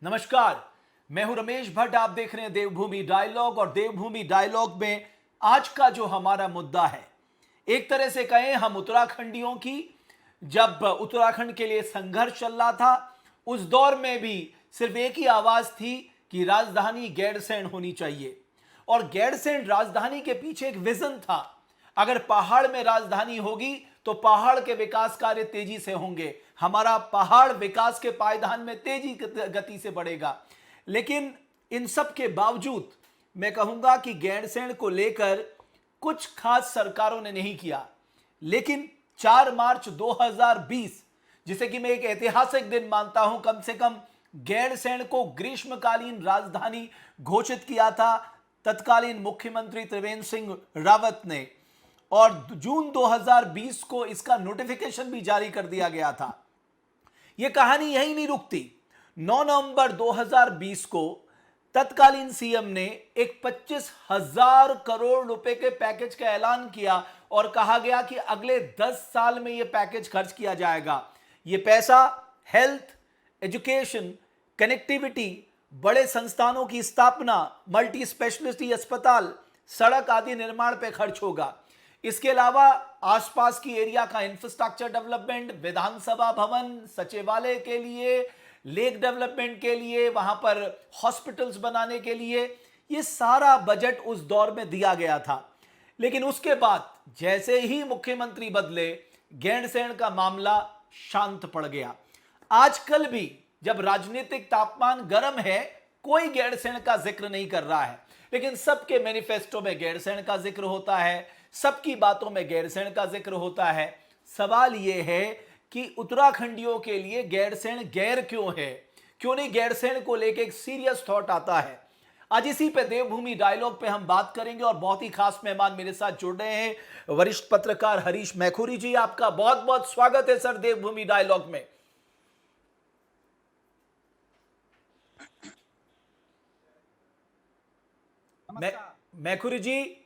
नमस्कार, मैं हूं रमेश भट्ट। आप देख रहे हैं देवभूमि डायलॉग और देवभूमि डायलॉग में आज का जो हमारा मुद्दा है, एक तरह से कहें हम उत्तराखंडियों की, जब उत्तराखंड के लिए संघर्ष चल रहा था उस दौर में भी सिर्फ एक ही आवाज थी कि राजधानी गैरसैंण होनी चाहिए। और गैरसैंण राजधानी के पीछे एक विजन था, अगर पहाड़ में राजधानी होगी तो पहाड़ के विकास कार्य तेजी से होंगे, हमारा पहाड़ विकास के पायदान में तेजी गति से बढ़ेगा। लेकिन इन सब के बावजूद मैं कहूंगा कि गैरसैंण को लेकर कुछ खास सरकारों ने नहीं किया। लेकिन 4 मार्च 2020, जिसे कि मैं एक ऐतिहासिक दिन मानता हूं, कम से कम गैरसैंण को ग्रीष्मकालीन राजधानी घोषित किया था तत्कालीन मुख्यमंत्री त्रिवेंद्र सिंह रावत ने, और जून 2020 को इसका नोटिफिकेशन भी जारी कर दिया गया था। यह कहानी यहीं नहीं रुकती। 9 नवंबर 2020 को तत्कालीन सीएम ने एक 25,000 करोड़ रुपए के पैकेज का ऐलान किया और कहा गया कि अगले 10 साल में यह पैकेज खर्च किया जाएगा। यह पैसा हेल्थ, एजुकेशन, कनेक्टिविटी, बड़े संस्थानों की स्थापना, मल्टी स्पेशलिटी अस्पताल, सड़क आदि निर्माण पर खर्च होगा। इसके अलावा आसपास की एरिया का इंफ्रास्ट्रक्चर डेवलपमेंट, विधानसभा भवन, सचिवालय के लिए, लेक डेवलपमेंट के लिए, वहां पर हॉस्पिटल्स बनाने के लिए, यह सारा बजट उस दौर में दिया गया था। लेकिन उसके बाद जैसे ही मुख्यमंत्री बदले, गैरसैंण का मामला शांत पड़ गया। आजकल भी जब राजनीतिक तापमान गर्म है, कोई गैरसैंण का जिक्र नहीं कर रहा है, लेकिन सबके मैनिफेस्टो में गैरसैंण का जिक्र होता है, सबकी बातों में गैरसैंण का जिक्र होता है। सवाल यह है कि उत्तराखंडियों के लिए गैरसैंण गैर क्यों है? क्यों नहीं गैरसैंण को लेकर एक सीरियस थॉट आता है? आज इसी पे देवभूमि डायलॉग पे हम बात करेंगे और बहुत ही खास मेहमान मेरे साथ जुड़ रहे हैं, वरिष्ठ पत्रकार हरीश मैखुरी जी। आपका बहुत बहुत स्वागत है सर देवभूमि डायलॉग में। मैखुरी जी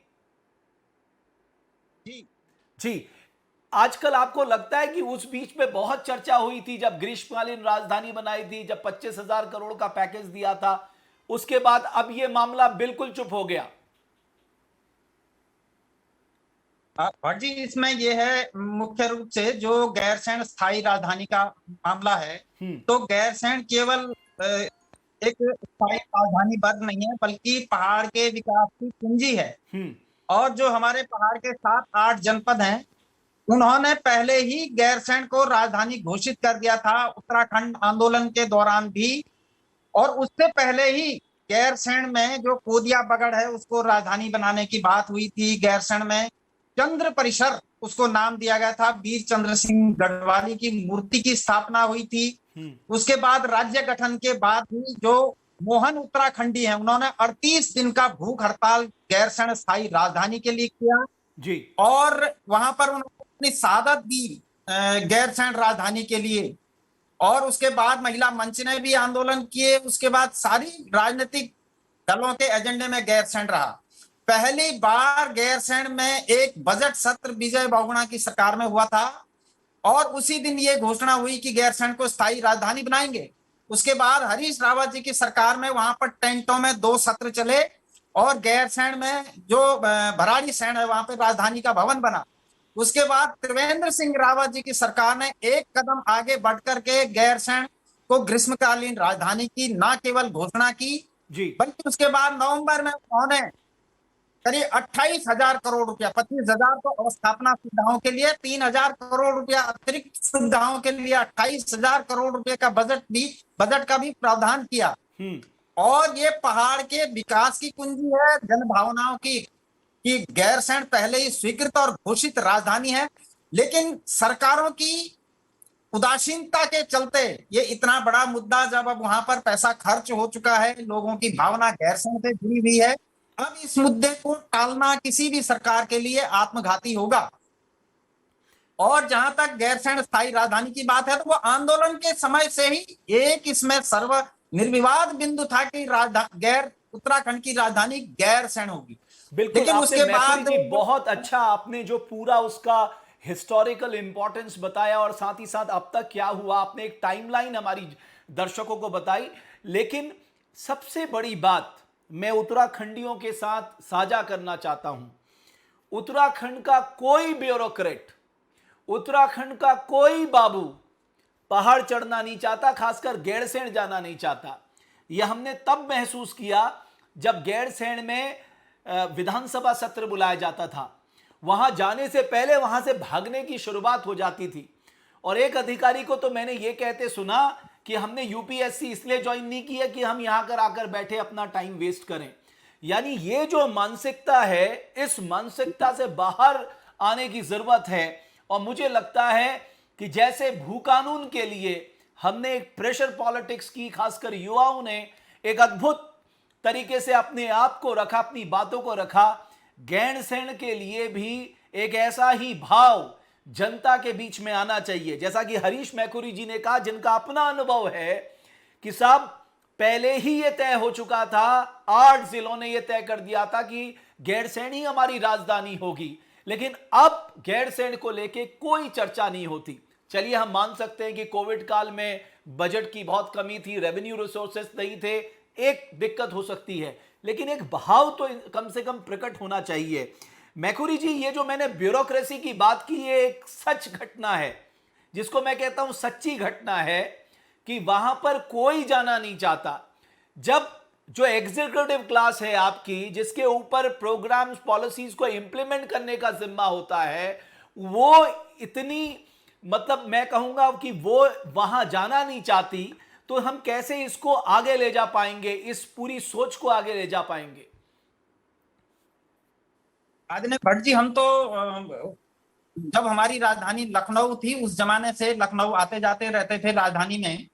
जी, आजकल आपको लगता है कि उस बीच में बहुत चर्चा हुई थी जब ग्रीष्मकालीन राजधानी बनाई थी, जब 25,000 करोड़ का पैकेज दिया था, उसके बाद अब यह मामला बिल्कुल चुप हो गया? भट्ट जी, इसमें यह है मुख्य रूप से जो गैरसैंण स्थायी राजधानी का मामला है, तो गैरसैंण केवल एक स्थायी राजधानी वर्ग नहीं है, बल्कि पहाड़ के विकास की कुंजी है। और जो हमारे पहाड़ के 7-8 जनपद हैं, उन्होंने पहले ही गैरसैंण को राजधानी घोषित कर दिया था, उत्तराखंड आंदोलन के दौरान भी। और उससे पहले ही गैरसैंण में जो कोदिया बगड़ है, उसको राजधानी बनाने की बात हुई थी। गैरसैंण में चंद्र परिसर उसको नाम दिया गया था, वीर चंद्र सिंह गढ़वाली की मूर्ति की स्थापना हुई थी। उसके बाद राज्य गठन के बाद ही जो मोहन उत्तराखंडी हैं, उन्होंने 38 दिन का भूख हड़ताल गैरसैंण स्थायी राजधानी के लिए किया जी, और वहां पर उन्होंने अपनी शहादत दी गैरसैंण राजधानी के लिए। और उसके बाद महिला मंच ने भी आंदोलन किए। उसके बाद सारी राजनीतिक दलों के एजेंडे में गैरसैंण रहा। पहली बार गैरसैंण में एक बजट सत्र विजय बहुगुणा की सरकार में हुआ था और उसी दिन ये घोषणा हुई कि गैरसैंण को स्थायी राजधानी बनाएंगे। उसके बाद हरीश रावत जी की सरकार में वहां पर टेंटों में 2 सत्र चले और गैरसैंण में जो भराड़ी सैण है, वहां पर राजधानी का भवन बना। उसके बाद त्रिवेंद्र सिंह रावत जी की सरकार ने एक कदम आगे बढ़ करके गैरसैंण को ग्रीष्मकालीन राजधानी की न केवल घोषणा की, बल्कि उसके बाद नवंबर में उन्होंने करीब 28,000 करोड़ रुपया, 25,000 तो अवस्थापना सुविधाओं के लिए, 3,000 करोड़ रुपया अतिरिक्त सुविधाओं के लिए 28,000 करोड़ रुपए का बजट का भी प्रावधान किया। और ये पहाड़ के विकास की कुंजी है, जन भावनाओं की, कि गैरसैंण पहले ही स्वीकृत और घोषित राजधानी है। लेकिन सरकारों की उदासीनता के चलते ये इतना बड़ा मुद्दा, जब अब वहां पर पैसा खर्च हो चुका है, लोगों की भावना गैरसैंण से जुड़ी हुई है, अब इस मुद्दे को टालना किसी भी सरकार के लिए आत्मघाती होगा। और जहां तक गैरसैंण स्थायी राजधानी की बात है, तो वो आंदोलन के समय से ही एक इसमें सर्व निर्विवाद बिंदु था कि उत्तराखंड की राजधानी गैरसैंण होगी। बिल्कुल, लेकिन उसके बाद बहुत अच्छा आपने जो पूरा उसका हिस्टोरिकल इंपॉर्टेंस बताया और साथ ही साथ अब तक क्या हुआ, आपने एक टाइमलाइन हमारी दर्शकों को बताई। लेकिन सबसे बड़ी बात मैं उत्तराखंडियों के साथ साझा करना चाहता हूं। उत्तराखंड का कोई ब्यूरोक्रेट, उत्तराखंड का कोई बाबू पहाड़ चढ़ना नहीं चाहता, खासकर गैरसैंण जाना नहीं चाहता। यह हमने तब महसूस किया जब गैरसैंण में विधानसभा सत्र बुलाया जाता था। वहां जाने से पहले वहां से भागने की शुरुआत हो जाती थी। और एक अधिकारी को तो मैंने ये कहते सुना कि हमने यूपीएससी इसलिए ज्वाइन नहीं किया कि हम यहां कर आकर बैठे अपना टाइम वेस्ट करें। यानी ये जो मानसिकता है, इस मानसिकता से बाहर आने की जरूरत है। और मुझे लगता है कि जैसे भू कानून के लिए हमने एक प्रेशर पॉलिटिक्स की, खासकर युवाओं ने एक अद्भुत तरीके से अपने आप को रखा, अपनी बातों को रखा, गैरसैंण के लिए भी एक ऐसा ही भाव जनता के बीच में आना चाहिए। जैसा कि हरीश मैखुरी जी ने कहा, जिनका अपना अनुभव है कि साहब पहले ही यह तय हो चुका था, 8 जिलों ने यह तय कर दिया था कि गैरसैंण ही हमारी राजधानी होगी, लेकिन अब गैरसैंण को लेके कोई चर्चा नहीं होती। चलिए हम मान सकते हैं कि कोविड काल में बजट की बहुत कमी थी, रेवेन्यू रिसोर्सेस नहीं थे, एक दिक्कत हो सकती है, लेकिन एक भाव तो कम से कम प्रकट होना चाहिए। मैखुरी जी, ये जो मैंने ब्यूरोक्रेसी की बात की, ये एक सच घटना है, जिसको मैं कहता हूं सच्ची घटना है, कि वहां पर कोई जाना नहीं चाहता। जब जो एग्जीक्यूटिव क्लास है आपकी, जिसके ऊपर प्रोग्राम्स पॉलिसीज को इंप्लीमेंट करने का जिम्मा होता है, वो इतनी, मतलब मैं कहूंगा कि वो वहां जाना नहीं चाहती, तो हम कैसे इसको आगे ले जा पाएंगे, इस पूरी सोच को आगे ले जा पाएंगे? आदरणीय भट्ट जी, हम तो जब हमारी राजधानी लखनऊ थी, उस जमाने से लखनऊ आते जाते रहते थे राजधानी में।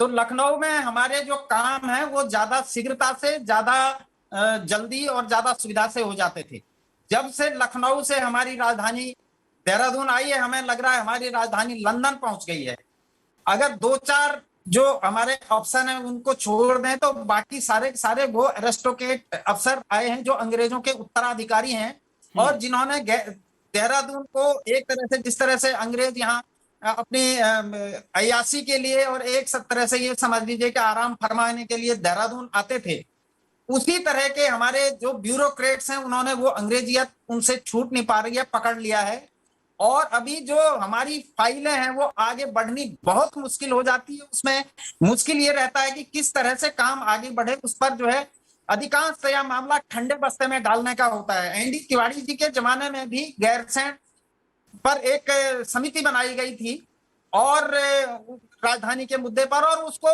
तो लखनऊ में हमारे जो काम है वो ज्यादा शीघ्रता से, ज्यादा जल्दी और ज्यादा सुविधा से हो जाते थे। जब से लखनऊ से हमारी राजधानी देहरादून आई है, हमें लग रहा है हमारी राजधानी लंदन पहुंच गई है। अगर 2-4 जो हमारे अफसर हैं उनको छोड़ दें तो बाकी सारे वो एरिस्टोक्रेट अफसर आए हैं जो अंग्रेजों के उत्तराधिकारी हैं, और जिन्होंने देहरादून को एक तरह से, जिस तरह से अंग्रेज यहाँ अपनी अय्याशी के लिए और एक तरह से ये समझ लीजिए कि आराम फरमाने के लिए देहरादून आते थे, उसी तरह के हमारे जो ब्यूरोक्रेट्स हैं उन्होंने वो अंग्रेजियत उनसे छूट नहीं पा रही है, पकड़ लिया है। और अभी जो हमारी फाइलें हैं वो आगे बढ़नी बहुत मुश्किल हो जाती है। उसमें मुश्किल ये रहता है कि किस तरह से काम आगे बढ़े, उस पर जो है अधिकांशतया मामला ठंडे बस्ते में डालने का होता है। एनडी तिवारी जी के जमाने में भी गैरसैंण पर एक समिति बनाई गई थी और राजधानी के मुद्दे पर, और उसको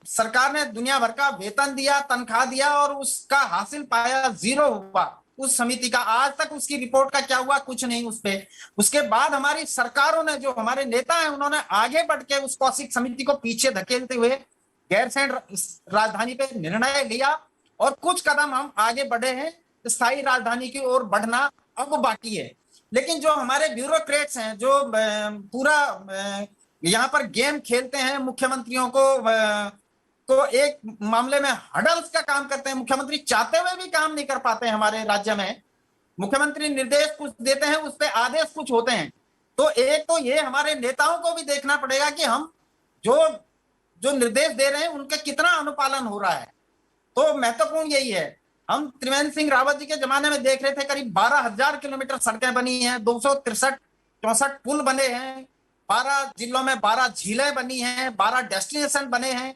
सरकार ने दुनिया भर का वेतन दिया, तनख्वाह दिया, और उसका हासिल पाया 0 हुआ उस समिति का। आज तक उसकी रिपोर्ट का क्या हुआ, कुछ नहीं उस पे। उसके बाद हमारी सरकारों ने, जो हमारे नेता हैं, उन्होंने आगे बढ़ के उस कौशिक समिति को पीछे धकेलते हुए गैरसैंण राजधानी पे निर्णय लिया, और कुछ कदम हम आगे बढ़े हैं। स्थायी राजधानी की ओर बढ़ना अब बाकी है। लेकिन जो हमारे ब्यूरोक्रेट्स हैं, जो पूरा यहाँ पर गेम खेलते हैं, मुख्यमंत्रियों को एक मामले में हडल्स का काम करते हैं। मुख्यमंत्री चाहते हुए भी काम नहीं कर पाते हैं हमारे राज्य में। मुख्यमंत्री निर्देश कुछ देते हैं, उस पर आदेश कुछ होते हैं। तो एक तो ये हमारे नेताओं को भी देखना पड़ेगा कि हम जो निर्देश दे रहे हैं उनके कितना अनुपालन हो रहा है। तो महत्वपूर्ण यही है। हम त्रिवेंद्र सिंह रावत जी के जमाने में देख रहे थे, करीब 12,000 किलोमीटर सड़कें बनी हैं, 263-64 पुल बने हैं, 12 जिलों में 12 झीलें बनी हैं, 12 डेस्टिनेशन बने हैं।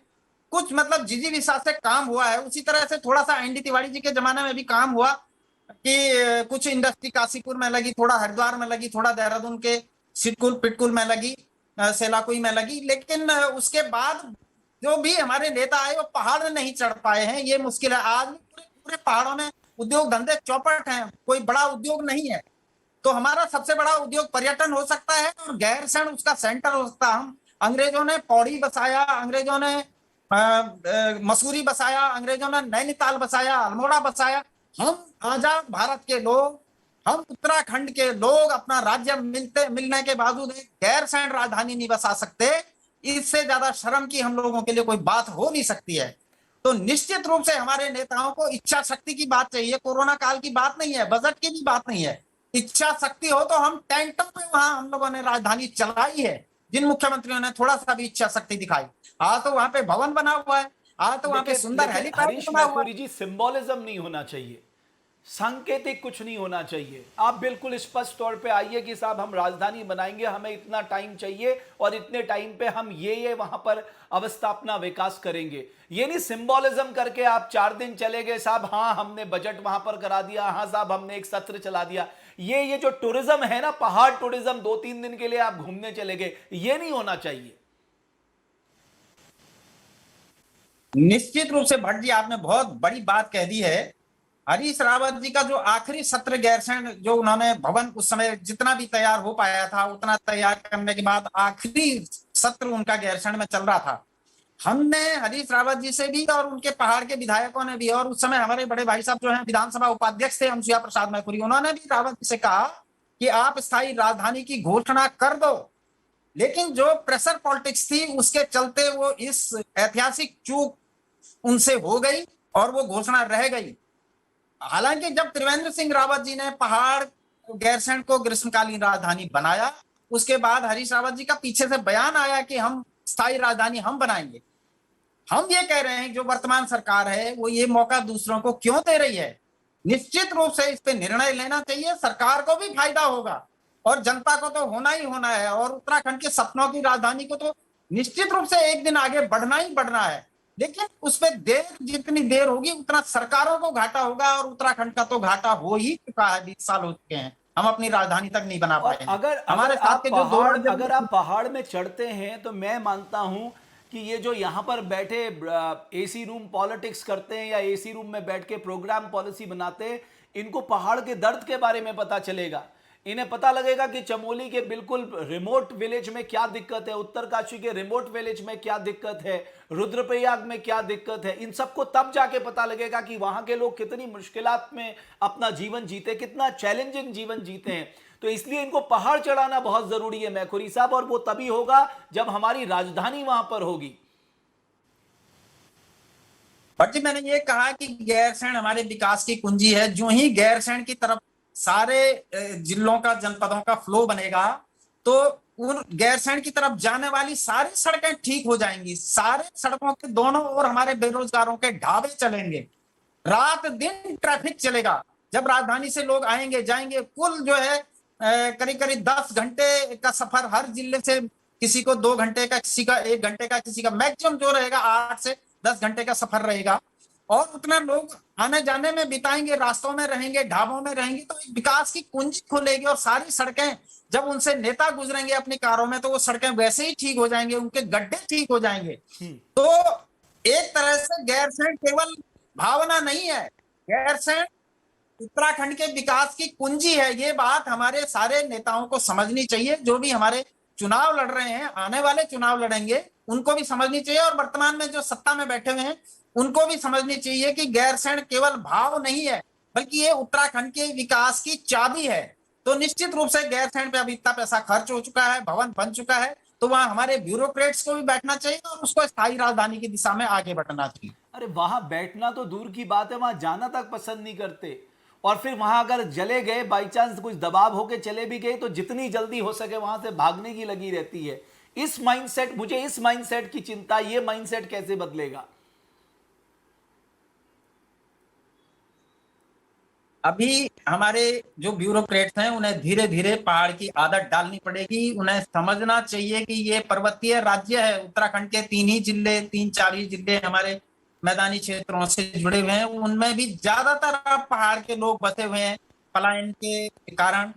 कुछ मतलब जिजीविषा से काम हुआ है। उसी तरह से थोड़ा सा एनडी तिवारी जी के जमाने में भी काम हुआ कि कुछ इंडस्ट्री काशीपुर में लगी, थोड़ा हरिद्वार में लगी, थोड़ा देहरादून के सिटकुल पिटकुल में लगी, सेलाकुई में लगी। लेकिन उसके बाद जो भी हमारे नेता आए वो पहाड़ नहीं चढ़ पाए हैं। ये मुश्किल है। आज पूरे पहाड़ों में उद्योग धंधे चौपट हैं, कोई बड़ा उद्योग नहीं है। तो हमारा सबसे बड़ा उद्योग पर्यटन हो सकता है और गैरसैंण उसका सेंटर हो सकता है। हम अंग्रेजों ने पौड़ी बसाया, अंग्रेजों ने मसूरी बसाया, अंग्रेजों ने नैनीताल बसाया, अल्मोड़ा बसाया। हम आजाद भारत के लोग, हम उत्तराखंड के लोग अपना राज्य मिलने के बावजूद गैरसैंण राजधानी नहीं बसा सकते। इससे ज्यादा शर्म की हम लोगों के लिए कोई बात हो नहीं सकती है। तो निश्चित रूप से हमारे नेताओं को इच्छा शक्ति की बात चाहिए। कोरोना काल की बात नहीं है, बजट की भी बात नहीं है। इच्छा शक्ति हो तो हम टेंटों में वहां हम लोगों ने राजधानी चलाई है। जिन मुख्यमंत्रियों ने थोड़ा सा भी इच्छा शक्ति दिखाई, आज तो वहां पे भवन बना हुआ है। आज तो वहां पे लेकिन सुंदर लेकिन हेलीपैड हरीश बना हुआ है। मैथुरी जी, सिंबोलिज्म नहीं होना चाहिए, सांकेतिक कुछ नहीं होना चाहिए। आप बिल्कुल स्पष्ट तौर पे आइए कि साहब हम राजधानी बनाएंगे, हमें इतना टाइम चाहिए और इतने टाइम पे हम ये वहां पर अवस्थापना विकास करेंगे। ये नहीं सिंबोलिज्म करके आप 4 दिन चले गए साहब, हाँ हमने बजट वहां पर करा दिया, हाँ साहब हमने एक सत्र चला दिया। ये जो टूरिज्म है ना, पहाड़ टूरिज्म, 2-3 दिन के लिए आप घूमने चले गए, ये नहीं होना चाहिए। निश्चित रूप से भट्ट जी आपने बहुत बड़ी बात कह दी है। हरीश रावत जी का जो आखिरी सत्र गैरसैंण जो उन्होंने भवन उस समय जितना भी तैयार हो पाया था उतना तैयार करने के बाद आखिरी सत्र उनका गैरसैंण में चल रहा था। हमने हरीश रावत जी से भी और उनके पहाड़ के विधायकों ने भी, और उस समय हमारे बड़े भाई साहब जो हैं विधानसभा उपाध्यक्ष थे अनुसुईया प्रसाद मैथुरी, उन्होंने भी रावत जी से कहा कि आप स्थायी राजधानी की घोषणा कर दो। लेकिन जो प्रेशर पॉलिटिक्स थी उसके चलते वो इस ऐतिहासिक चूक उनसे हो गई और वो घोषणा रह गई। हालांकि जब त्रिवेंद्र सिंह रावत जी ने पहाड़ गैरसैंण को ग्रीष्मकालीन राजधानी बनाया, उसके बाद हरीश रावत जी का पीछे से बयान आया कि हम स्थायी राजधानी हम बनाएंगे। हम ये कह रहे हैं जो वर्तमान सरकार है वो ये मौका दूसरों को क्यों दे रही है? निश्चित रूप से इस पे निर्णय लेना चाहिए, सरकार को भी फायदा होगा और जनता को तो होना ही होना है, और उत्तराखंड के सपनों की राजधानी को तो निश्चित रूप से एक दिन आगे बढ़ना ही बढ़ना है। लेकिन उसमें देर जितनी देर होगी उतना सरकारों को घाटा होगा, और उत्तराखंड का तो घाटा हो ही चुका है। 20 साल हो चुके हैं, हम अपनी राजधानी तक नहीं बना और पाए हैं। अगर हमारे अगर साथ आप के जो दो पहाड़ राज्य अगर आप पहाड़ में चढ़ते हैं तो मैं मानता हूं कि ये जो यहां पर बैठे एसी रूम पॉलिटिक्स करते हैं या एसी रूम में बैठ के प्रोग्राम पॉलिसी बनाते हैं, इनको पहाड़ के दर्द के बारे में पता चलेगा। इन्हें पता लगेगा कि चमोली के बिल्कुल रिमोट विलेज में क्या दिक्कत है, उत्तरकाशी के रिमोट विलेज में क्या दिक्कत है, रुद्रप्रयाग में क्या दिक्कत है। इन सबको तब जाके पता लगेगा कि वहां के लोग कितनी मुश्किलात में अपना जीवन जीते, कितना चैलेंजिंग जीवन जीते हैं। तो इसलिए इनको पहाड़ चढ़ाना बहुत जरूरी है मैखुरी साहब, और वो तभी होगा जब हमारी राजधानी वहां पर होगी। पर जी मैंने ये कहा कि गैरसैंण हमारे विकास की कुंजी है। जो ही गैरसैंण की तरफ सारे जिलों का जनपदों का फ्लो बनेगा तो उन गैरसैंण की तरफ जाने वाली सारी सड़कें ठीक हो जाएंगी। सारे सड़कों के दोनों ओर हमारे बेरोजगारों के ढाबे चलेंगे, रात दिन ट्रैफिक चलेगा। जब राजधानी से लोग आएंगे जाएंगे, कुल जो है करीब करीब 10 घंटे का सफर हर जिले से, किसी को 2 घंटे का, किसी का 1 घंटे का, किसी का मैक्सिमम जो रहेगा 8 से 10 घंटे का सफर रहेगा। और उतना लोग आने जाने में बिताएंगे, रास्तों में रहेंगे, ढाबों में रहेंगे, तो एक विकास की कुंजी खुलेगी। और सारी सड़कें जब उनसे नेता गुजरेंगे अपनी कारों में तो वो सड़कें वैसे ही ठीक हो जाएंगे, उनके गड्ढे ठीक हो जाएंगे। तो एक तरह से गैरसैंण केवल भावना नहीं है, गैरसैंण उत्तराखंड के विकास की कुंजी है। ये बात हमारे सारे नेताओं को समझनी चाहिए। जो भी हमारे चुनाव लड़ रहे हैं, आने वाले चुनाव लड़ेंगे, उनको भी समझनी चाहिए, और वर्तमान में जो सत्ता में बैठे हुए हैं उनको भी समझनी चाहिए कि गैरसैंण केवल भाव नहीं है बल्कि ये उत्तराखंड के विकास की चाबी है। तो निश्चित रूप से गैरसैंण पे अभी इतना पैसा खर्च हो चुका है, भवन बन चुका है, तो वहां हमारे ब्यूरोक्रेट्स को भी बैठना चाहिए और उसको स्थायी राजधानी की दिशा में आगे बढ़ना चाहिए। अरे वहां बैठना तो दूर की बात है, वहां जाना तक पसंद नहीं करते। और फिर वहां अगर चले गए, बाई चांस कुछ दबाव होके चले भी गए, तो जितनी जल्दी हो सके वहां से भागने की लगी रहती है। इस माइंडसेट, मुझे इस माइंडसेट की चिंता, ये माइंडसेट कैसे बदलेगा? अभी हमारे जो ब्यूरोक्रेट्स हैं उन्हें धीरे धीरे पहाड़ की आदत डालनी पड़ेगी। उन्हें समझना चाहिए कि ये पर्वतीय राज्य है। उत्तराखंड के 3 ही जिले, 3-4 ही जिले हमारे मैदानी क्षेत्रों से जुड़े हुए हैं, उनमें भी ज्यादातर अब पहाड़ के लोग बसे हुए हैं पलायन के कारण।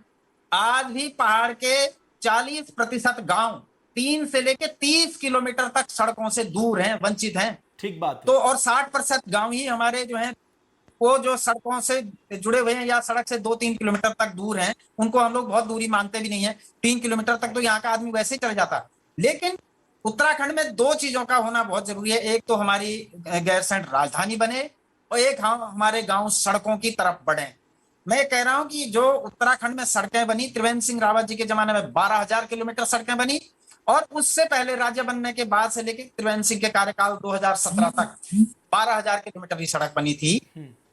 आज भी पहाड़ के 40% गांव 3 से लेके 30 किलोमीटर तक सड़कों से दूर हैं, वंचित हैं। ठीक बात है। तो और 60% गांव ही हमारे जो हैं वो जो सड़कों से जुड़े हुए हैं या सड़क से 2-3 किलोमीटर तक दूर हैं, उनको हम लोग बहुत दूरी मानते भी नहीं है। 3 किलोमीटर तक तो यहाँ का आदमी वैसे ही चल जाता। लेकिन उत्तराखंड में 2 चीजों का होना बहुत जरूरी है। एक तो हमारी गैरसैंण राजधानी बने, और एक हमारे गांव सड़कों की तरफ बढ़े। मैं कह रहा हूं कि जो उत्तराखंड में सड़कें बनी, त्रिवेंद्र सिंह रावत जी के जमाने में 12,000 किलोमीटर सड़कें बनी, और उससे पहले राज्य बनने के बाद से लेकर त्रिवेंद्र सिंह के कार्यकाल 2017 तक 12,000 किलोमीटर की सड़क बनी थी।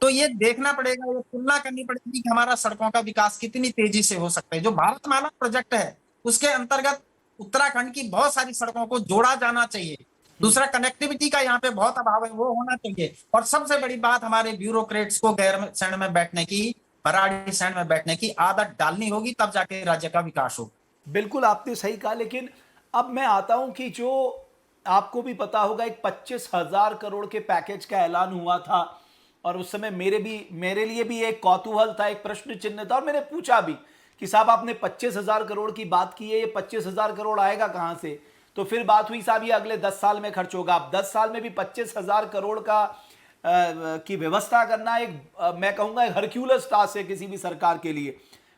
तो ये देखना पड़ेगा, ये तुलना करनी पड़ेगी कि हमारा सड़कों का विकास कितनी तेजी से हो सकता है। जो भारतमाला प्रोजेक्ट है उसके अंतर्गत उत्तराखंड की बहुत सारी सड़कों को जोड़ा जाना चाहिए। दूसरा कनेक्टिविटी का यहाँ पे बहुत अभाव है, वो होना चाहिए। और सबसे बड़ी बात, हमारे ब्यूरोक्रेट्स को गैरसैंण में बैठने की, भराड़ीसैंण में बैठने की आदत डालनी होगी, तब जाके राज्य का विकास होगा। बिल्कुल आपने सही कहा, लेकिन अब मैं आता हूं कि जो आपको भी पता होगा, एक 25,000 करोड़ के पैकेज का ऐलान हुआ था और उस समय मेरे लिए भी एक कौतूहल था, एक प्रश्न चिन्ह था, और मैंने पूछा भी कि साहब आपने 25,000 करोड़ की बात की है, ये 25,000 करोड़ आएगा कहां से? तो फिर बात हुई साहब ये अगले 10 साल में खर्च होगा। अब 10 साल में भी 25,000 करोड़ का की व्यवस्था करना मैं कहूंगा एक हरक्यूलस टास्क है किसी भी सरकार के लिए।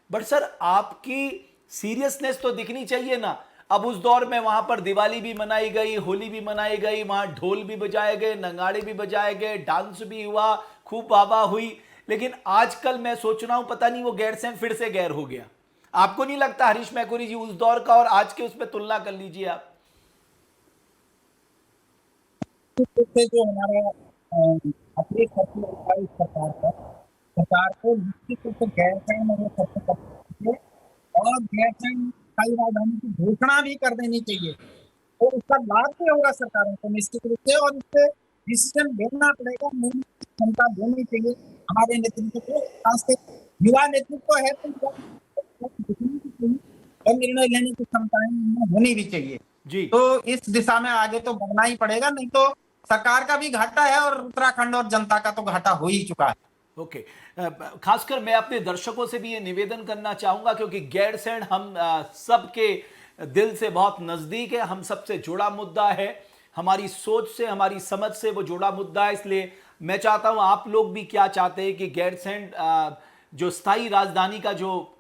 बट सर आपकी सीरियसनेस तो दिखनी चाहिए ना। अब उस दौर में वहां पर दिवाली भी मनाई गई, होली भी मनाई गई, वहां ढोल भी बजाए गए, नगाड़े भी बजाए गए, डांस भी हुआ, खूब वाहवाह हुई। लेकिन आजकल मैं सोच रहा हूं पता नहीं वो गैरसैंण फिर से गैर हो गया। आपको नहीं लगता हरीश मैकोरी जी, उस दौर का और आज के उसमें तुलना कर लीजिए आप। जो हमारा अपनी सरकार को निश्चित रूप से गैरसैंण में और गैरसैंण स्थायी राजधानी की घोषणा भी कर देनी चाहिए। तो उसका लाभ भी होगा सरकारों को निश्चित रूप से, और इससे डिसीजन लेना पड़ेगा, क्षमता देनी चाहिए हमारे नेतृत्व को, खासकर युवा नेतृत्व है तो और निर्णय लेने की क्षमताएं होनी भी चाहिए जी। तो इस दिशा में आगे तो बढ़ना ही पड़ेगा, नहीं तो सरकार का भी घाटा है और उत्तराखंड और जनता का तो घाटा हो ही चुका है। ओके। खासकर मैं अपने दर्शकों से भी ये निवेदन करना चाहूंगा, क्योंकि गैरसैंण हम सबके दिल से बहुत नजदीक है, हम सबसे जुड़ा मुद्दा है, हमारी सोच से, हमारी समझ से वो जुड़ा मुद्दा है। इसलिए मैं चाहता हूं आप लोग भी क्या चाहते हैं कि गैरसैंण जो स्थायी राजधानी का जो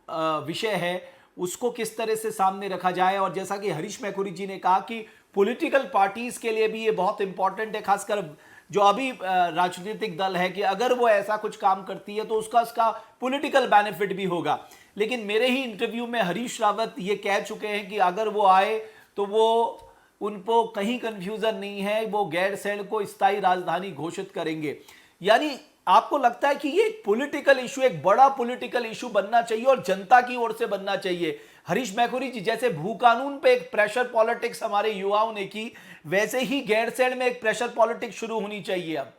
विषय है उसको किस तरह से सामने रखा जाए। और जैसा कि हरीश मैकोरी जी ने कहा कि पॉलिटिकल पार्टीज के लिए भी ये बहुत इंपॉर्टेंट है, खासकर जो अभी राजनीतिक दल है, कि अगर वो ऐसा कुछ काम करती है तो उसका पॉलिटिकल बेनिफिट भी होगा। लेकिन मेरे ही इंटरव्यू में हरीश रावत ये कह चुके हैं कि अगर वो आए तो वो उनको कहीं कंफ्यूजन नहीं है, वो गैरसैंण को स्थायी राजधानी घोषित करेंगे। यानी आपको लगता है कि ये एक पॉलिटिकल इशू, एक बड़ा पॉलिटिकल इशू बनना चाहिए और जनता की ओर से बनना चाहिए। हरीश मैकोरी जी, जैसे भू कानून पे एक प्रेशर पॉलिटिक्स हमारे युवाओं ने की, वैसे ही गैरसैंण में एक प्रेशर पॉलिटिक्स शुरू होनी चाहिए अब।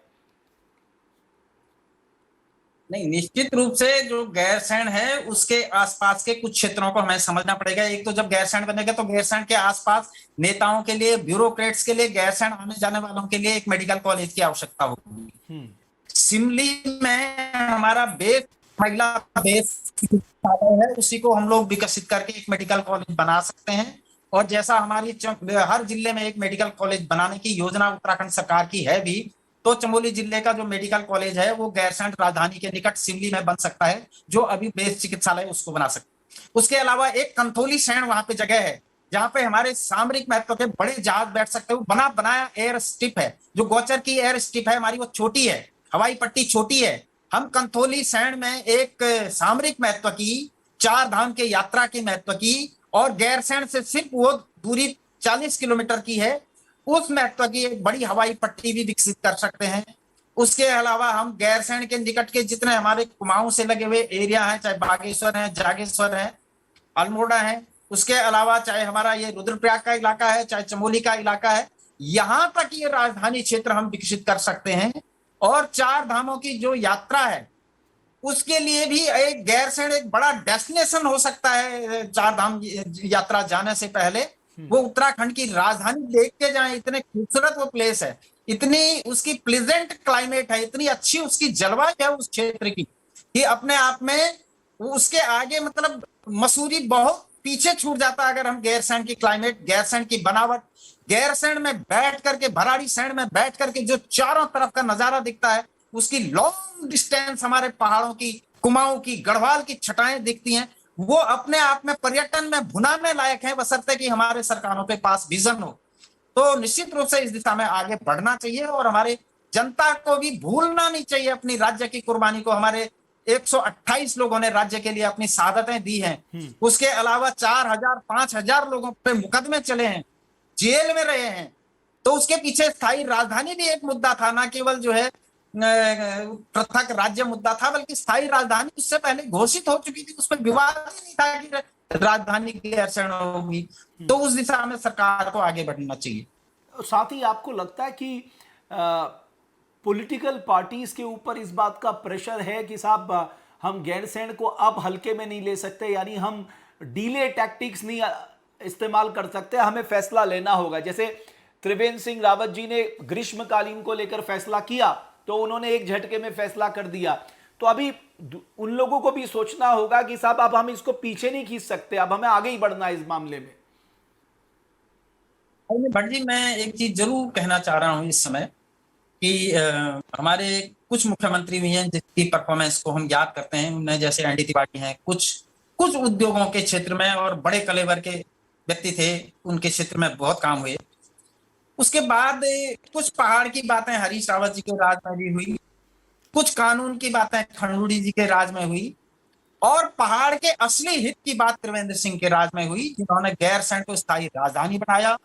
नहीं, निश्चित रूप से जो गैरसैंण है उसके आसपास के कुछ क्षेत्रों को हमें समझना पड़ेगा। एक तो जब गैरसैंण बनेगा तो गैरसैंण के आसपास नेताओं के लिए, ब्यूरोक्रेट्स के लिए, गैरसैंण आने जाने वालों के लिए एक मेडिकल कॉलेज की आवश्यकता होगी। सिमली में हमारा बेस, महिला बेस चिकित्सालय है, उसी को हम लोग विकसित करके एक मेडिकल कॉलेज बना सकते हैं। और जैसा हमारी हर जिले में एक मेडिकल कॉलेज बनाने की योजना उत्तराखंड सरकार की है भी, तो चमोली जिले का जो मेडिकल कॉलेज है वो गैरसैंण राजधानी के निकट सिमली में बन सकता है, जो अभी बेस चिकित्सालय उसको बना सकते हैं। उसके अलावा एक कंथोली सैण वहां पे जगह है जहां पे हमारे सामरिक महत्व के बड़े जहाज बैठ सकते हो, बना बनाया एयर स्ट्रिप है। जो गोचर की एयर स्ट्रिप है हमारी वो छोटी है, हवाई पट्टी छोटी है। हम कंथोली सैण में एक सामरिक महत्व की, 4 धाम के यात्रा के महत्व की, और गैरसैंण से सिर्फ वो दूरी 40 किलोमीटर की है, उस महत्व की एक बड़ी हवाई पट्टी भी विकसित कर सकते हैं। उसके अलावा हम गैरसैंण के निकट के जितने हमारे कुमाऊं से लगे हुए एरिया हैं, चाहे बागेश्वर है, जागेश्वर है, अल्मोड़ा है, उसके अलावा चाहे हमारा ये रुद्रप्रयाग का इलाका है, चाहे चमोली का इलाका है, यहां तक ये राजधानी क्षेत्र हम विकसित कर सकते हैं। और 4 धामों की जो यात्रा है उसके लिए भी एक गैरसैंण एक बड़ा डेस्टिनेशन हो सकता है। 4 धाम यात्रा जाने से पहले वो उत्तराखंड की राजधानी देख के जाएं, इतने खूबसूरत वो प्लेस है, इतनी उसकी प्लेजेंट क्लाइमेट है, इतनी अच्छी उसकी जलवायु है उस क्षेत्र की, कि अपने आप में उसके आगे मतलब मसूरी बहुत पीछे छूट जाता है। अगर हम गैरसैंण की क्लाइमेट, गैरसैंण की बनावट, गैरसैंण में बैठ करके, भराड़ीसैंण में बैठ करके जो चारों तरफ का नजारा दिखता है, उसकी लॉन्ग डिस्टेंस हमारे पहाड़ों की, कुमाऊं की, गढ़वाल की छटाएं दिखती हैं, वो अपने आप में पर्यटन में भुनाने लायक है, बशर्ते कि हमारे सरकारों के पास विजन हो। तो निश्चित रूप से इस दिशा में आगे बढ़ना चाहिए और हमारे जनता को भी भूलना नहीं चाहिए अपनी राज्य की कुर्बानी को। हमारे 128 लोगों ने राज्य के लिए अपनी शहादतें दी हैं। उसके अलावा 4000 5000 लोगों पे मुकदमे चले हैं, जेल में रहे हैं। तो उसके पीछे स्थायी राजधानी भी एक मुद्दा था, ना केवल जो है पृथक राज्य मुद्दा था, बल्कि स्थायी राजधानी उससे पहले घोषित हो चुकी थी, उसमें विवाद ही नहीं था कि राजधानी की गैरसैंण होगी। तो उस दिशा में सरकार को आगे बढ़ना चाहिए। साथ ही आपको लगता है कि पॉलिटिकल पार्टीज के ऊपर इस बात का प्रेशर है कि साहब हम गैरसैंण को अब हल्के में नहीं ले सकते, यानी हम डीले टैक्टिक्स नहीं इस्तेमाल कर सकते, हमें फैसला लेना होगा। जैसे त्रिवेंद्र सिंह रावत जी ने ग्रीष्मकालीन को लेकर फैसला किया तो उन्होंने एक झटके में फैसला कर दिया, तो अभी उन लोगों को भी सोचना होगा कि साहब अब हम इसको पीछे नहीं खींच सकते, अब हमें आगे ही बढ़ना है इस मामले में। भट्ट जी, मैं एक चीज जरूर कहना चाह रहा हूं इस समय कि हमारे कुछ मुख्यमंत्री भी हैं जिसकी परफॉर्मेंस को हम याद करते हैं, उनमें जैसे एनडी तिवारी हैं, कुछ कुछ उद्योगों के क्षेत्र में और बड़े कलेवर के व्यक्ति थे, उनके क्षेत्र में बहुत काम हुए। उसके बाद कुछ पहाड़ की बातें हरीश रावत जी के राज में भी हुई, कुछ कानून की बातें खंडूड़ी जी के राज में हुई, और पहाड़ के असली हित की बात त्रिवेंद्र सिंह के राज में हुई, जिन्होंने गैरसैंण को स्थायी राजधानी बनाया।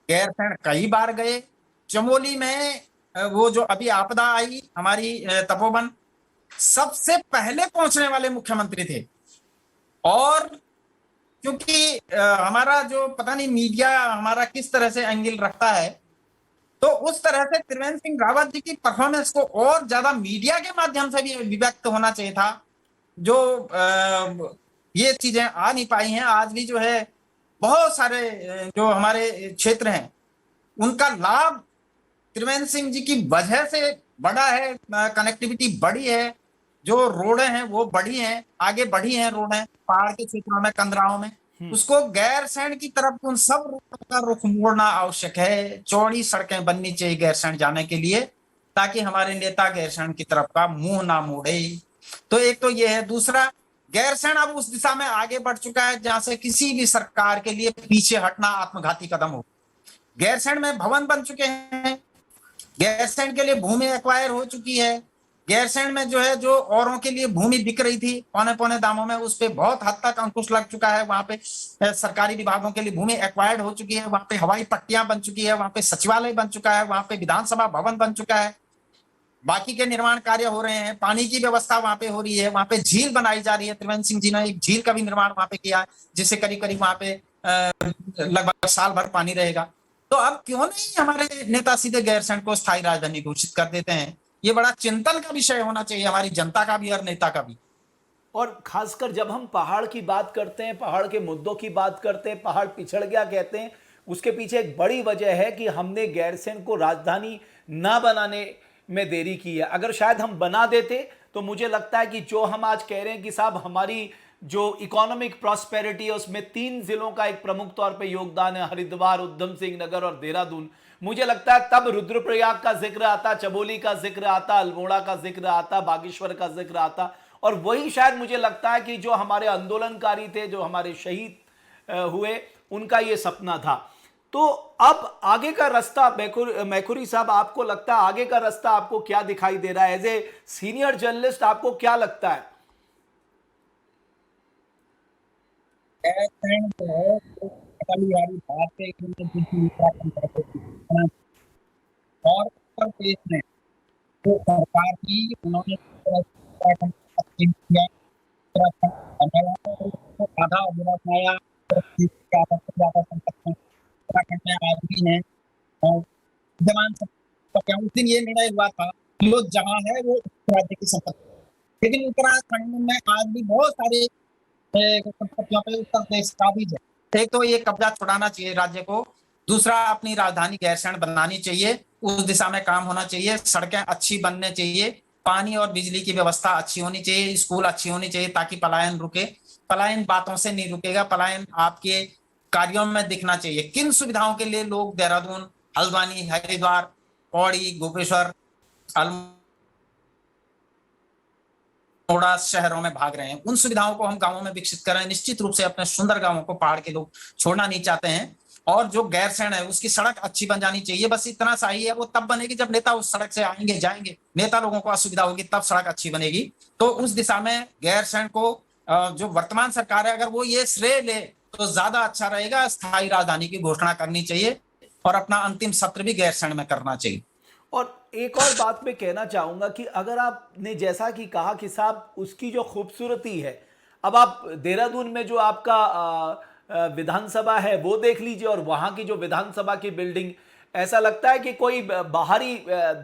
गैरसैंण कई बार गए। चमोली में वो जो अभी आपदा आई हमारी तपोवन, सबसे पहले पहुंचने वाले मुख्यमंत्री थे। और क्योंकि हमारा जो पता नहीं मीडिया हमारा किस तरह से एंगल रखता है, तो उस तरह से त्रिवेंद्र सिंह रावत जी की परफॉर्मेंस को और ज्यादा मीडिया के माध्यम से भी अभिव्यक्त होना चाहिए था, जो ये चीजें आ नहीं पाई हैं। आज भी जो है बहुत सारे जो हमारे क्षेत्र हैं उनका लाभ त्रिवेंद्र सिंह जी की वजह से बड़ा है, कनेक्टिविटी बड़ी है, जो रोडें हैं वो बड़ी हैं, आगे बढ़ी हैं रोडें पहाड़ के क्षेत्रों में, कंदराओं में। उसको गैरसैंण की तरफ उन सब रोडों का रुख मोड़ना आवश्यक है। चौड़ी सड़कें बननी चाहिए गैरसैंण जाने के लिए, ताकि हमारे नेता गैरसैंण की तरफ का मुंह ना मोड़े। तो एक तो ये है। दूसरा, गैरसैंण अब उस दिशा में आगे बढ़ चुका है जहां से किसी भी सरकार के लिए पीछे हटना आत्मघाती कदम हो। गैरसैंण में भवन बन चुके हैं, गैरसैंण के लिए भूमि एक्वायर हो चुकी है, गैरसैंण में जो है जो औरों के लिए भूमि बिक रही थी पौने पौने दामों में, उस पर बहुत हद तक अंकुश लग चुका है। वहां पे सरकारी विभागों के लिए भूमि एक्वायर्ड हो चुकी है, वहां पे हवाई पट्टियां बन चुकी है, वहां पे सचिवालय बन चुका है, वहां पे विधानसभा भवन बन चुका है, बाकी के निर्माण कार्य हो रहे हैं, पानी की व्यवस्था वहां पे हो रही है, वहां पे झील बनाई जा रही है। त्रिवेंद्र सिंह जी ने एक झील का भी निर्माण वहां पे किया है, जिससे करीब करीब वहां पे लगभग साल भर पानी रहेगा। तो अब क्यों नहीं हमारे नेता सीधे गैरसैंण को स्थायी राजधानी घोषित कर देते हैं? ये बड़ा चिंतन का विषय होना चाहिए हमारी जनता का भी और नेता का भी। और खासकर जब हम पहाड़ की बात करते हैं, पहाड़ के मुद्दों की बात करते हैं, पहाड़ पिछड़ गया कहते हैं, उसके पीछे एक बड़ी वजह है कि हमने गैरसैंण को राजधानी ना बनाने में देरी की है। अगर शायद हम बना देते तो मुझे लगता है कि जो हम आज कह रहे हैं कि साहब हमारी जो इकोनॉमिक प्रॉस्पेरिटी है उसमें 3 जिलों का एक प्रमुख तौर पे योगदान है, हरिद्वार, उधम सिंह नगर और देहरादून। मुझे लगता है तब रुद्रप्रयाग का जिक्र आता, चमोली का जिक्र आता, अल्मोड़ा का जिक्र आता, बागेश्वर का जिक्र आता। और वही शायद मुझे लगता है कि जो हमारे आंदोलनकारी थे, जो हमारे शहीद हुए, उनका ये सपना था। तो अब आगे का रास्ता मैखुरी साहब, आपको लगता है आगे का रास्ता आपको क्या दिखाई दे रहा है? एज ए सीनियर जर्नलिस्ट आपको क्या लगता है? गैरसैंण जो है वो अटल वाली बात है कि उत्तराखंड और उत्तर प्रदेश में जो सरकार की उन्होंने उत्तराखंड का चयन किया, उत्तराखंड बनाया और उसको आधा अधूरा बनाया। ज्यादा से ज्यादा संपत्ति उत्तराखंड में आज भी है। और जवान उस दिन ये निर्णय हुआ था कि वो जहाँ है वो उस राज्य की संपत्ति, लेकिन उत्तराखंड में आज भी बहुत सारे संपत्तियों पे उत्तर प्रदेश का भी है। एक तो ये कब्जा छुड़ाना चाहिए राज्य को, दूसरा अपनी राजधानी गैरसैंण बनानी चाहिए, उस दिशा में काम होना चाहिए, सड़कें अच्छी बनने चाहिए, पानी और बिजली की व्यवस्था अच्छी होनी चाहिए, स्कूल अच्छी होनी चाहिए, ताकि पलायन रुके। पलायन बातों से नहीं रुकेगा, पलायन आपके कार्यों में दिखना चाहिए। किन सुविधाओं के लिए लोग देहरादून, हल्द्वानी, हरिद्वार, पौड़ी, गोपेश्वर, थोड़ा शहरों में भाग रहे हैं, उन सुविधाओं को हम गांवों में विकसित करें। निश्चित रूप से अपने सुंदर गांवों को पहाड़ के लोग छोड़ना नहीं चाहते हैं। और जो गैरसैंण है उसकी सड़क अच्छी बन जानी चाहिए, बस इतना सा ही है। वो तब बनेगी जब नेता उस सड़क से आएंगे जाएंगे, नेता लोगों को असुविधा होगी, तब सड़क अच्छी बनेगी। तो उस दिशा में गैरसैंण को जो वर्तमान सरकार है, अगर वो ये श्रेय ले तो ज्यादा अच्छा रहेगा। स्थायी राजधानी की घोषणा करनी चाहिए और अपना अंतिम सत्र भी गैरसैंण में करना चाहिए। और एक और बात मैं कहना चाहूंगा कि अगर आपने जैसा कि कहा कि साहब उसकी जो खूबसूरती है, अब आप देहरादून में जो आपका विधानसभा है वो देख लीजिए, और वहां की जो विधानसभा की बिल्डिंग ऐसा लगता है कि कोई बाहरी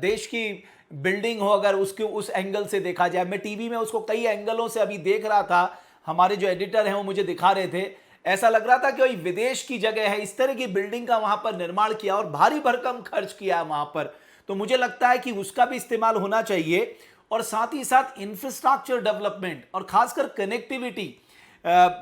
देश की बिल्डिंग हो, अगर उसके उस एंगल से देखा जाए। मैं टीवी में उसको कई एंगलों से अभी देख रहा था, हमारे जो एडिटर हैं वो मुझे दिखा रहे थे। ऐसा लग रहा था कि कोई विदेश की जगह है, इस तरह की बिल्डिंग का वहां पर निर्माण किया और भारी भरकम खर्च किया है वहां पर। तो मुझे लगता है कि उसका भी इस्तेमाल होना चाहिए, और साथ ही साथ इंफ्रास्ट्रक्चर डेवलपमेंट और खासकर कनेक्टिविटी।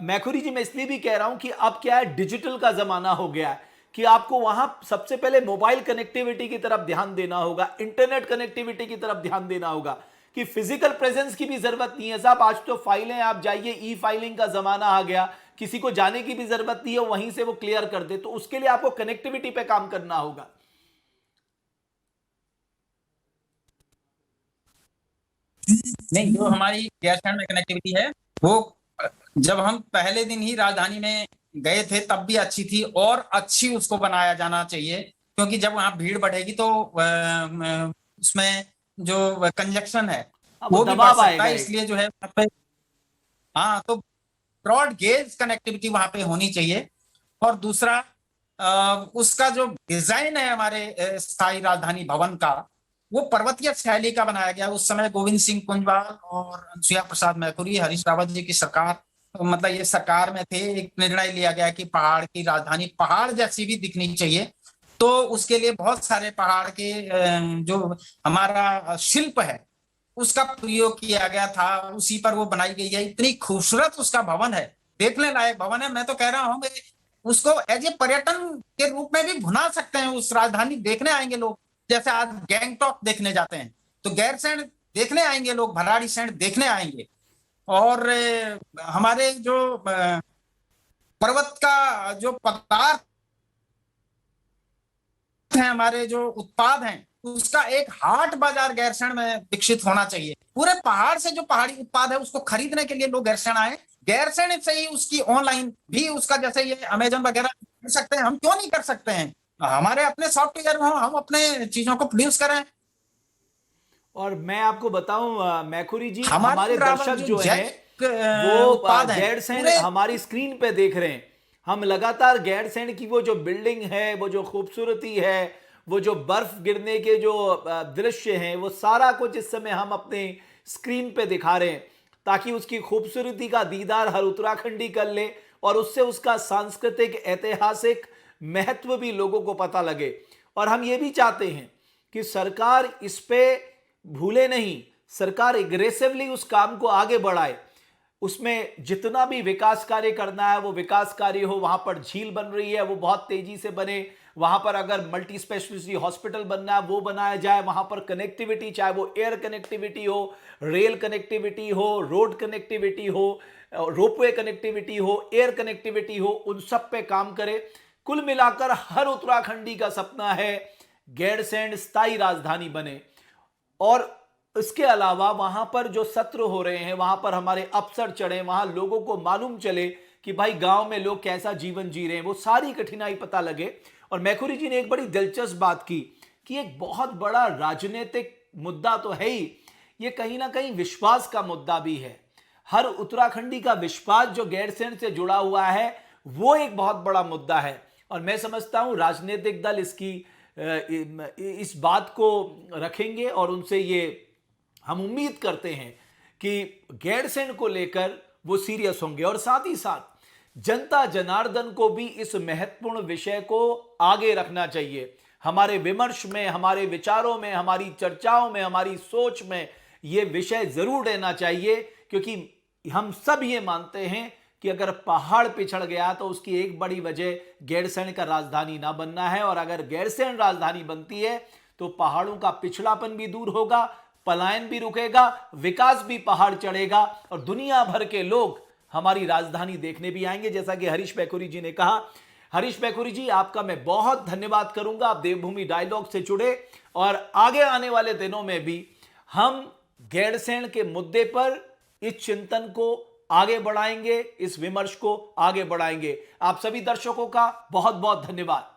मैखुरी जी, मैं इसलिए भी कह रहा हूं कि अब क्या है, डिजिटल का जमाना हो गया है कि आपको वहां सबसे पहले मोबाइल कनेक्टिविटी की तरफ ध्यान देना होगा, इंटरनेट कनेक्टिविटी की तरफ ध्यान देना होगा, कि फिजिकल प्रेजेंस की भी जरूरत नहीं है साहब। आज तो फाइलें, आप जाइए, ई फाइलिंग का जमाना आ गया, किसी को जाने की भी जरूरत नहीं है, वहीं से वो क्लियर कर दे। तो उसके लिए आपको कनेक्टिविटी पे काम करना होगा। नहीं, जो हमारी गैरसैंण में कनेक्टिविटी है वो जब हम पहले दिन ही राजधानी में गए थे तब भी अच्छी थी, और अच्छी उसको बनाया जाना चाहिए, क्योंकि जब वहां भीड़ बढ़ेगी तो उसमें जो कंजक्शन है अब वो वो भी बढ़ दबाव सकता आएगा है। एक। इसलिए जो है वहाँ पे, हाँ, तो ब्रॉड गेज कनेक्टिविटी वहां पे होनी चाहिए। और दूसरा, उसका जो डिजाइन है हमारे स्थायी राजधानी भवन का, वो पर्वतीय शैली का बनाया गया। उस समय गोविंद सिंह कुंजवाल और अनुसुईया प्रसाद मैखुरी, हरीश रावत जी की सरकार, मतलब ये सरकार में थे, एक निर्णय लिया गया कि पहाड़ की राजधानी पहाड़ जैसी भी दिखनी चाहिए। तो उसके लिए बहुत सारे पहाड़ के जो हमारा शिल्प है उसका प्रयोग किया गया था, उसी पर वो बनाई गई है। इतनी खूबसूरत उसका भवन है, देखने लायक भवन है। मैं तो कह रहा हूँ उसको एज ए पर्यटन के रूप में भी भुना सकते हैं। उस राजधानी देखने आएंगे लोग, जैसे आज गैंगटॉक देखने जाते हैं तो गैरसैंण देखने आएंगे लोग, भराड़ीसैंण देखने आएंगे। और हमारे जो पर्वत का जो पदार्थ है, हमारे जो उत्पाद हैं, उसका एक हाट बाजार गैरसैंण में विकसित होना चाहिए। पूरे पहाड़ से जो पहाड़ी उत्पाद है उसको खरीदने के लिए लोग गैरसैंण आए। गैरसैंण से ही उसकी ऑनलाइन भी, उसका जैसे ये अमेजन वगैरह कर सकते हैं, हम क्यों नहीं कर सकते हैं? हमारे अपने सॉफ्टवेयर में हम अपने चीजों को प्रोड्यूस करें। और मैं आपको बताऊं मैखुरी जी, हमारे हमारे बराबर दर्शक जो जो हैं जैविक वो उत्पाद हैं गैरसैंण पूरे, हमारी स्क्रीन पे देख रहे हैं। हम लगातार गैरसैंण की वो जो बिल्डिंग है, वो जो खूबसूरती है, वो जो बर्फ गिरने के जो दृश्य हैं, वो सारा कुछ इस समय हम अपने स्क्रीन पे दिखा रहे हैं, ताकि उसकी खूबसूरती का दीदार हर उत्तराखंडी कर ले, और उससे उसका सांस्कृतिक ऐतिहासिक महत्व भी लोगों को पता लगे। और हम ये भी चाहते हैं कि सरकार इस पे भूले नहीं, सरकार एग्रेसिवली उस काम को आगे बढ़ाए। उसमें जितना भी विकास कार्य करना है वो विकास कार्य हो। वहां पर झील बन रही है, वो बहुत तेजी से बने। वहां पर अगर मल्टी स्पेशलिटी हॉस्पिटल बनना है वो बनाया जाए। वहां पर कनेक्टिविटी, चाहे वो एयर कनेक्टिविटी हो, रेल कनेक्टिविटी हो, रोड कनेक्टिविटी हो, रोपवे कनेक्टिविटी हो, एयर कनेक्टिविटी हो, उन सब पे काम करे। कुल मिलाकर हर उत्तराखंडी का सपना है गैरसैंण स्थायी राजधानी बने। और इसके अलावा वहां पर जो सत्र हो रहे हैं, वहां पर हमारे अफसर चढ़े, वहां लोगों को मालूम चले कि भाई गांव में लोग कैसा जीवन जी रहे हैं, वो सारी कठिनाई पता लगे। और मैखुरी जी ने एक बड़ी दिलचस्प बात की कि एक बहुत बड़ा राजनीतिक मुद्दा तो है ही, ये कहीं ना कहीं विश्वास का मुद्दा भी है। हर उत्तराखंडी का विश्वास जो गैरसैंण से जुड़ा हुआ है वो एक बहुत बड़ा मुद्दा है। और मैं समझता हूं राजनीतिक दल इस बात को रखेंगे, और उनसे ये हम उम्मीद करते हैं कि गैरसैंण को लेकर वो सीरियस होंगे। और साथ ही साथ जनता जनार्दन को भी इस महत्वपूर्ण विषय को आगे रखना चाहिए। हमारे विमर्श में, हमारे विचारों में, हमारी चर्चाओं में, हमारी सोच में ये विषय जरूर रहना चाहिए, क्योंकि हम सब ये मानते हैं कि अगर पहाड़ पिछड़ गया तो उसकी एक बड़ी वजह गैरसैंण का राजधानी ना बनना है। और अगर गैरसैंण राजधानी बनती है तो पहाड़ों का पिछड़ापन भी दूर होगा, पलायन भी रुकेगा, विकास भी पहाड़ चढ़ेगा, और दुनिया भर के लोग हमारी राजधानी देखने भी आएंगे, जैसा कि हरीश मैखुरी जी ने कहा। हरीश मैखुरी जी, आपका मैं बहुत धन्यवाद करूंगा। आप देवभूमि डायलॉग से जुड़े, और आगे आने वाले दिनों में भी हम गैरसैंण के मुद्दे पर इस चिंतन को आगे बढ़ाएंगे, इस विमर्श को आगे बढ़ाएंगे। आप सभी दर्शकों का बहुत बहुत धन्यवाद।